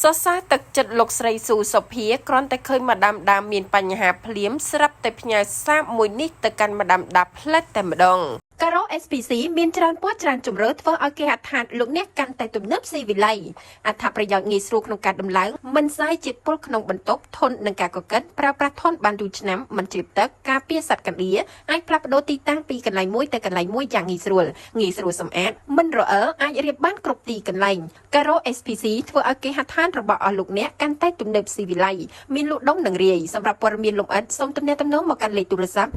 សរសើរទឹកចិត្តលោកស្រីស៊ូសុភាគ្រាន់តែឃើញម្ដាមដាមានបញ្ហាភ្លាមស្រាប់តែផ្ញើសារមួយនេះទៅកាន់ម្ដាមដាផ្លែតតែម្ដងការ៉ូ SPC មានច្រើនពណ៌ច្រើនជម្រើសធ្វើឲ្យគេហដ្ឋានលោកអ្នកកាន់តែទំនើបស៊ីវិល័យអត្ថប្រយោជន៍ងាយស្រួលក្នុងការដំឡើងមិនសាយជាតិពុលក្នុងបន្ទប់ធន់នឹងការកកិតប្រើប្រាស់ធន់បានយូរឆ្នាំមិនជ្រាបទឹកការពារសត្វកណ្ដៀរអាចផ្លាស់ប្ដូរទីតាំងពីកន្លែងមួយទៅកន្លែងមួយយ៉ាងងាយស្រួលសម្អាតមិនរអិលអាចរៀបបានគ្រប់ទីកន្លែងការ៉ូ SPC ធ្វើឲ្យគេហដ្ឋានរបស់អស់លោកអ្នកកាន់តែទំនើបស៊ីវិល័យមានលក់ដុំនិងរាយសម្រាប់ព័ត៌មានលម្អិតសូមទំនាក់ទំនងមកកាន់លេខទូរស័ព្ទ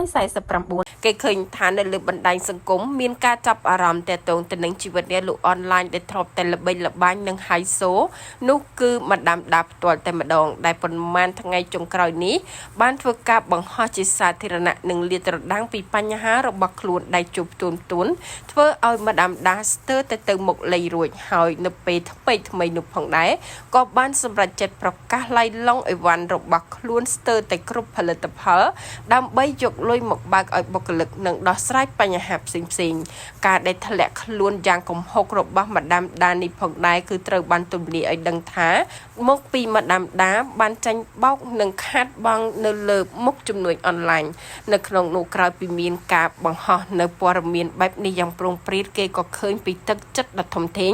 015 988 គេឃើញថានៅលើបណ្ដាញសង្គមមានការចាប់អារម្មណ៍ទាក់ទងទៅនឹងជីវិតអ្នកលក់អនឡាញដែលធ្លាប់តែល្បីល្បាញនិងហៃសូនោះគឺម្ដាមដាផ្ទាល់តែម្ដងដែលប៉ុន្មានថ្ងៃចុងក្រោយនេះបានធ្វើការបង្ហោះជាសាធារណៈនិងលាតត្រដាងពីបញ្ហារបស់ខ្លួនដែលជួបទូនធ្វើឲ្យម្ដាមដាស្ទើរតែទៅមុខលេងរួចហើយនៅពេលថ្មីនោះផងដែរក៏បានសម្រេចចិត្តប្រកាសឡៃឡុងអីវ៉ាន់របស់ខ្លួនស្ទើរតែគ្រប់ផលិតផលដើម្បីយកលុយមកបើកឲ្យបុគ្គលិកនិងដោះស្រាយបញ្ហាផ្សេងការដែលធ្លាក់ខ្លួនយ៉ាងកំហុករបស់ម្ដាមដានេះផងដែរគឺត្រូវបានទម្លាយឲ្យដឹងថាមកពីម្ដាមដាបានចាញ់បោកនិងខាតបង់នៅលើមុខជំនួយអនឡាញនៅក្នុងនោះក្រោយពីមានការបង្ហោះនៅព័ត៌មានបែបនេះយ៉ាងប្រងព្រាតគេក៏ឃើញពីទឹកចិត្តដ៏ធំធេង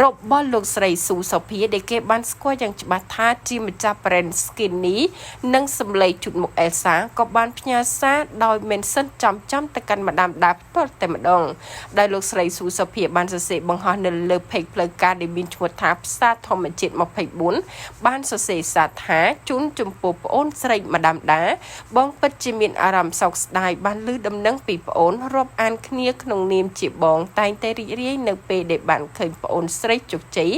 របស់លោកស្រីស៊ូសុភាដែលគេបានស្គាល់យ៉ាងច្បាស់ថាជាម្ចាស់ brand Skinny និងសម្លេងជូតមុខ Elsa ក៏បានផ្ញើសារដោយ mention ចំទៅកាន់ម្ដាមដាផ្ទាល់តែម្ដងដែលលោកស្រីស៊ូសុភាបានសរសេរបង្ហោះនៅលើ page ផ្លូវការដែលមានឈ្មោះថាផ្សារធម្មជាតិ24បានសរសេរសារថាជូនចំពោះប្អូនស្រីម្ដាមដាបងពិតជាមានអារម្មណ៍សោកស្ដាយបានឮដំណឹងពីប្អូនរាប់អានគ្នាក្នុងនាមជាបងតែងតែរីករាយនៅពេលដែលបានឃើញប្អូនស្រីជោគជ័យ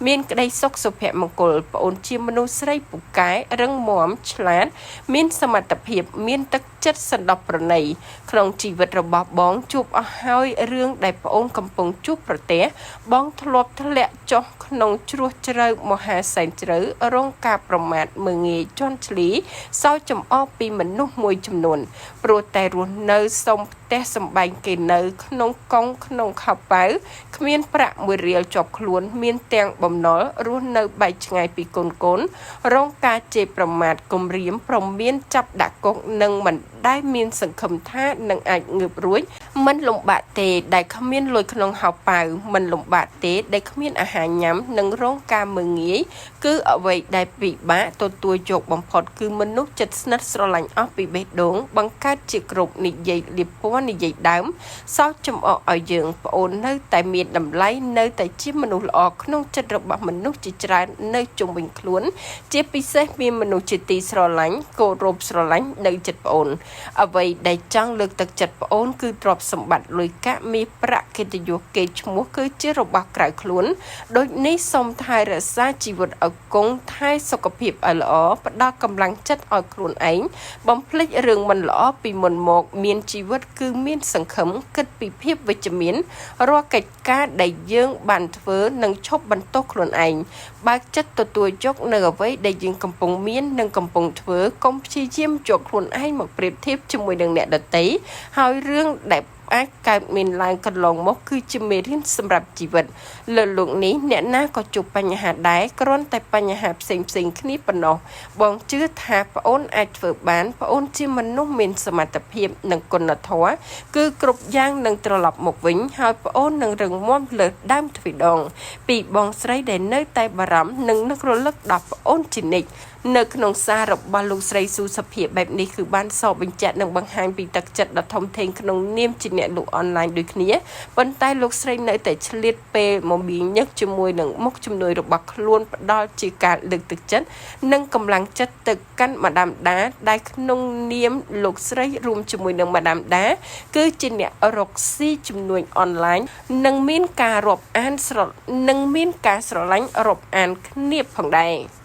មានក្តីសុខសុភមង្គលប្អូនជាមនុស្សស្រីពូកែរឹងមាំឆ្លាតមានសមត្ថភាពមានទឹកចិត្តសន្តោសប្រណីក្នុងជីវិតរបស់បងជួបអស់ហើយរឿងដែលប្អូនកំពុងជួបប្រទះបងធ្លាប់ធ្លាក់ចុះក្នុងជ្រោះជ្រៅមហាសែនជ្រៅរងការប្រមាថមើលងាយជន់ឈ្លីសោយចំអកពីមនុស្សមួយចំនួនព្រោះតែរស់នៅសុំផ្ទះសម្បែងគេនៅក្នុងកង់ក្នុងខោប៉ៅគ្មានប្រាក់មួយរៀលជាប់ខ្លួនមានទាំងបំណុលរស់នៅបែកឆ្ងាយពីកូនរងការជេរប្រមាថគំរាមប្រមានចាប់ដាក់គុកនិងមិនដែលមានសង្ឃឹមថានឹងអាចងើបរួចមិនលំបាកទេដែលគ្មានលុយក្នុងហោប៉ៅមិនលំបាកទេដែលគ្មានអាហារញ៉ាំនិងរងការមើលងាយគឺអ្វីដែលពិបាកទទួលយកបំផុតគឺមនុស្សចិត្តស្និទ្ធស្រឡាញ់អស់ពីបេះដូងបង្កើតជាគ្រប់និយាយលៀបពណ៌និយាយដើមសោកចំអកឲ្យយើងប្អូននៅតែមានតម្លៃនៅតែជាមនុស្សល្អក្នុងចិត្តរបស់មនុស្សជាច្រើននៅជុំវិញខ្លួនជាពិសេសមានមនុស្សជាទីស្រឡាញ់គោរពស្រឡាញ់នៅចិត្តប្អូនអ្វីដែលចង់លើកទឹកចិត្តប្អូនគឺទ្រព្យសម្បត្តិលុយកាក់មានប្រាក់កិត្តិយសគេឈ្មោះគឺជារបស់ក្រៅខ្លួនដូចនេះសូមថែរក្សាជីវិតឲ្យគង់ថែសុខភាពឲ្យល្អផ្ដល់កម្លាំងចិត្តឲ្យខ្លួនឯងបំភ្លេចរឿងមិនល្អពីមុនមកមានជីវិតគឺមានសង្ឃឹមគិតពីភាពវិជ្ជមានរាល់កិច្ចការដែលយើងបានធ្វើនិងឈប់បន្ទោសខ្លួនឯងបើកចិត្តទទួលយកនៅអ្វីដែលយើងកំពុងមាននិងកំពុងធ្វើកុំព្យាយាមយកខ្លួនឯងមកប្រៀបធៀបជាមួយនឹងអ្នកដទៃហើយរឿងដែលអាចកើតមានឡើងកន្លងមកគឺជាមេរៀនសម្រាប់ជីវិតលើលោកនេះអ្នកណាក៏ជួបបញ្ហាដែរគ្រាន់តែបញ្ហាផ្សេងគ្នាប៉ុណ្ណោះបងជឿថាប្អូនអាចធ្វើបានប្អូនជាមនុស្សមានសមត្ថភាពនិងគុណធម៌គឺគ្រប់យ៉ាងនឹងត្រឡប់មកវិញហើយប្អូននឹងរឹងមាំលើដើមទ្វីដងពីបងស្រីដែលនៅតែបារម្ភនិងនឹករលឹកដល់ប្អូនជានិច្ចនៅក្នុងសាររបស់លោកស្រីស៊ូសុភាបែបនេះគឺបានសបបញ្ជាក់និងបង្ហាញពីទឹកចិត្តដ៏ធំធេងក្នុងនាមជាអ្នកលក់អនឡាញដូចគ្នាប៉ុន្តែលោកស្រីនៅតែឆ្លៀតពេលមកមានញឹកជាមួយនឹងមុខជំនួយរបស់ខ្លួនផ្ដល់ជាការលើកទឹកចិត្តនិងកម្លាំងចិត្តទៅកាន់ម្ដាមដាដែលក្នុងនាមលោកស្រីរួមជាមួយនឹងម្ដាមដាគឺជាអ្នករកស៊ីជំនួយអនឡាញនិងមានការរាប់អានស្រឡាញ់រាប់អានគ្នាផងដែរ